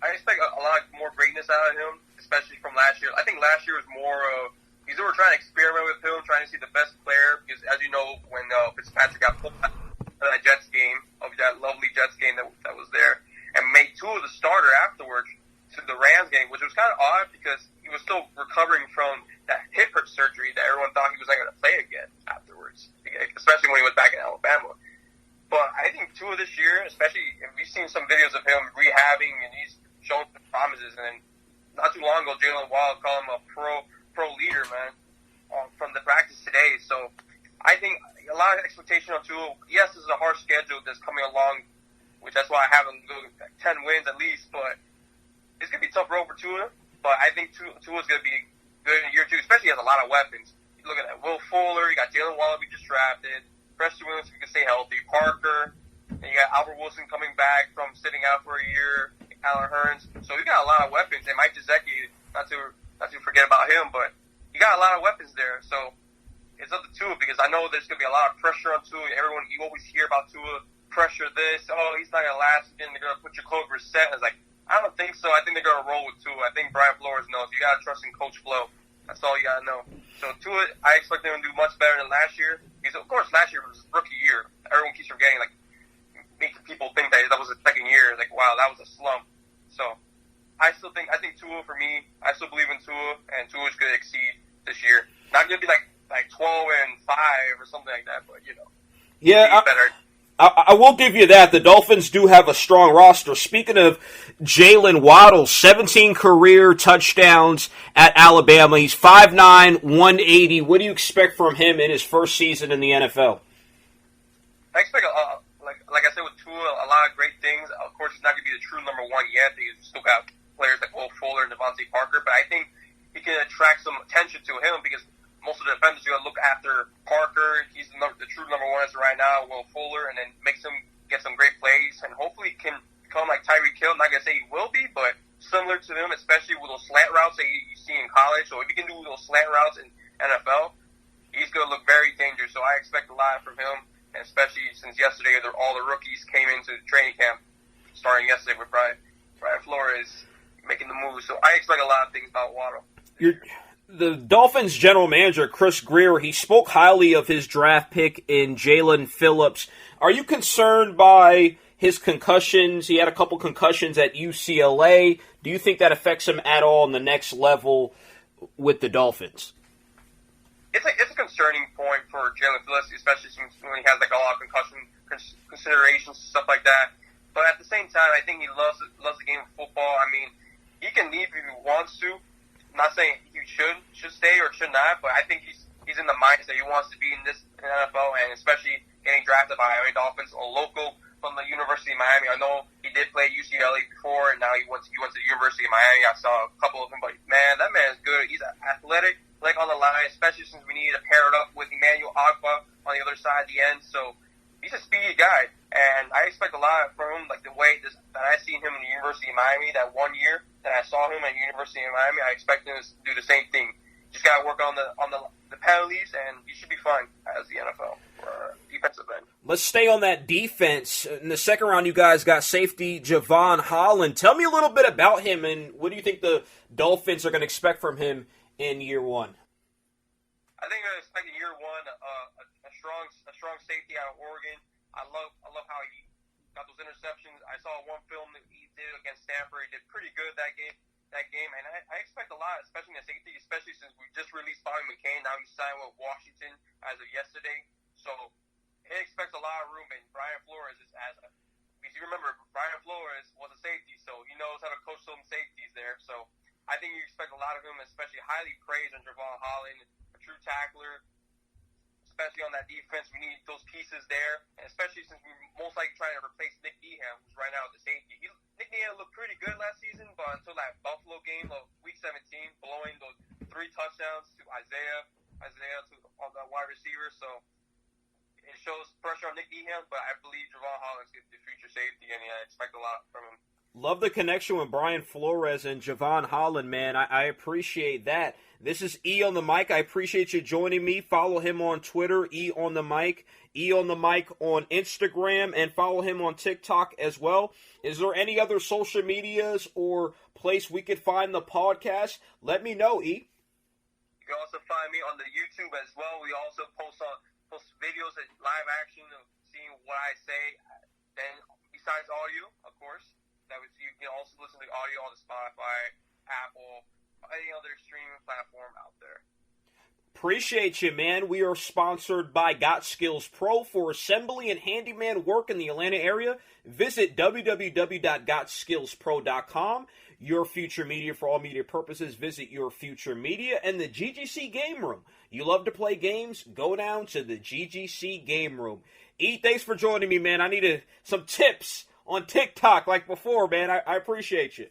I expect a lot more greatness out of him, especially from last year. I think last year was more of they were trying to experiment with him, trying to see the best player. Because as you know, when Fitzpatrick got pulled out of that Jets game, of that lovely Jets game that was there, and made Tua the starter afterwards to the Rams game, which was kind of odd because he was still recovering from that hip surgery that everyone thought he was not going to play again afterwards, especially when he was back in Alabama. But I think Tua this year, especially if we've seen some videos of him rehabbing and he's showing some promises, and then not too long ago, Jalen Waddle called him a pro leader, man, from the practice today. So I think a lot of expectation on Tua. Yes, this is a hard schedule that's coming along, which that's why I have him go 10 wins at least, but it's going to be a tough road for Tua. But I think Tua's going to be good in year two, especially he has a lot of weapons. You look at that Will Fuller, you got Jalen Waddle, we just drafted, Preston Williams, who can stay healthy, Parker, and you got Albert Wilson coming back from sitting out for a year, Alan Hearns. So you got a lot of weapons, and Mike Gesicki, not to forget about him, but you got a lot of weapons there. So it's up to Tua because I know there's going to be a lot of pressure on Tua. Everyone, you always hear about Tua, pressure this, oh, he's not going to last again, they're going to put your clothes reset. It's like, I don't think so. I think they're going to roll with Tua. I think Brian Flores knows. You got to trust in Coach Flo. That's all you got to know. So Tua, I expect them to do much better than last year. Because, of course, last year was rookie year. Everyone keeps forgetting, like, making people think that was the second year. Like, wow, that was a slump. So I think Tua, for me, I still believe in Tua, and Tua's going to exceed this year. Not going to be like 12-5 or something like that, but, you know. Yeah, better. I will give you that. The Dolphins do have a strong roster. Speaking of Jalen Waddle, 17 career touchdowns at Alabama. He's 5'9", 180. What do you expect from him in his first season in the NFL? I expect, like I said with Tua, a lot of great things. Of course, he's not going to be the true number one yet. He's still got players like Will Fuller and Devontae Parker, but I think he can attract some attention to him because most of the defenders are going to look after Parker. He's the true number one as of right now, Will Fuller, and then makes him get some great plays, and hopefully can become like Tyreek Hill. Not going to say he will be, but similar to him, especially with those slant routes that you see in college. So if he can do those slant routes in NFL, he's going to look very dangerous. So I expect a lot from him, and especially since yesterday all the rookies came into training camp, starting yesterday with Brian Flores making the move. So I expect a lot of things about Waddle. The Dolphins general manager, Chris Greer, he spoke highly of his draft pick in Jalen Phillips. Are you concerned by his concussions? He had a couple concussions at UCLA. Do you think that affects him at all in the next level with the Dolphins? It's a concerning point for Jalen Phillips, especially when he has like a lot of concussion considerations and stuff like that. But at the same time, I think he loves the game of football. I mean, he can leave if he wants to. I'm not saying he should stay or should not, but I think he's in the mindset he wants to be in this NFL, and especially getting drafted by Miami Dolphins, a local from the University of Miami. I know he did play at UCLA before, and now he went to the University of Miami. I saw a couple of him, but man, that man is good. He's athletic, leg on the line, especially since we need to pair it up with Emmanuel Ogbah on the other side at the end. So he's a speedy guy, and I expect a lot from him, like the way that I seen him in the University of Miami that 1 year that I saw him at University of Miami. I expect him to do the same thing. Just got to work on the penalties, and he should be fine as the NFL for defensive end. Let's stay on that defense. In the second round, you guys got safety Javon Holland. Tell me a little bit about him, and what do you think the Dolphins are going to expect from him in year one? I think they're expecting year one a strong safety out of Oregon. I love how he got those interceptions. I saw one film that he did against Stanford. He did pretty good that game, and I expect a lot, especially in the safety, especially since we just released Bobby McCain. Now he's signed with Washington as of yesterday. So he expects a lot of room, and Brian Flores because you remember, Brian Flores was a safety, so he knows how to coach some safeties there. So I think you expect a lot of him, especially highly praised on Javon Holland, a true tackler. Especially on that defense, we need those pieces there, and especially since we're most likely trying to replace Nick Needham, who's right now at the safety. Nick Needham looked pretty good last season, but until that Buffalo game of Week 17, blowing those 3 touchdowns to Isaiah to all the wide receivers, so it shows pressure on Nick Needham, but I believe Javon Holland's the future safety, and I expect a lot from him. Love the connection with Brian Flores and Javon Holland, man. I appreciate that. This is E on the mic. I appreciate you joining me. Follow him on Twitter, E on the mic. E on the mic on Instagram, and follow him on TikTok as well. Is there any other social medias or place we could find the podcast? Let me know, E. You can also find me on the YouTube as well. We also post videos at live action of seeing what I say. Then besides audio, of course, you can also listen to audio on the Spotify, Apple, any other streaming platform out there. Appreciate you, man. We are sponsored by Got Skills Pro for assembly and handyman work in the Atlanta area. Visit www.gotskillspro.com. Your Future Media for all media purposes. Visit Your Future Media and the GGC Game Room. You love to play games? Go down to the GGC Game Room. E, thanks for joining me, man. I needed some tips on TikTok like before, man. I appreciate you.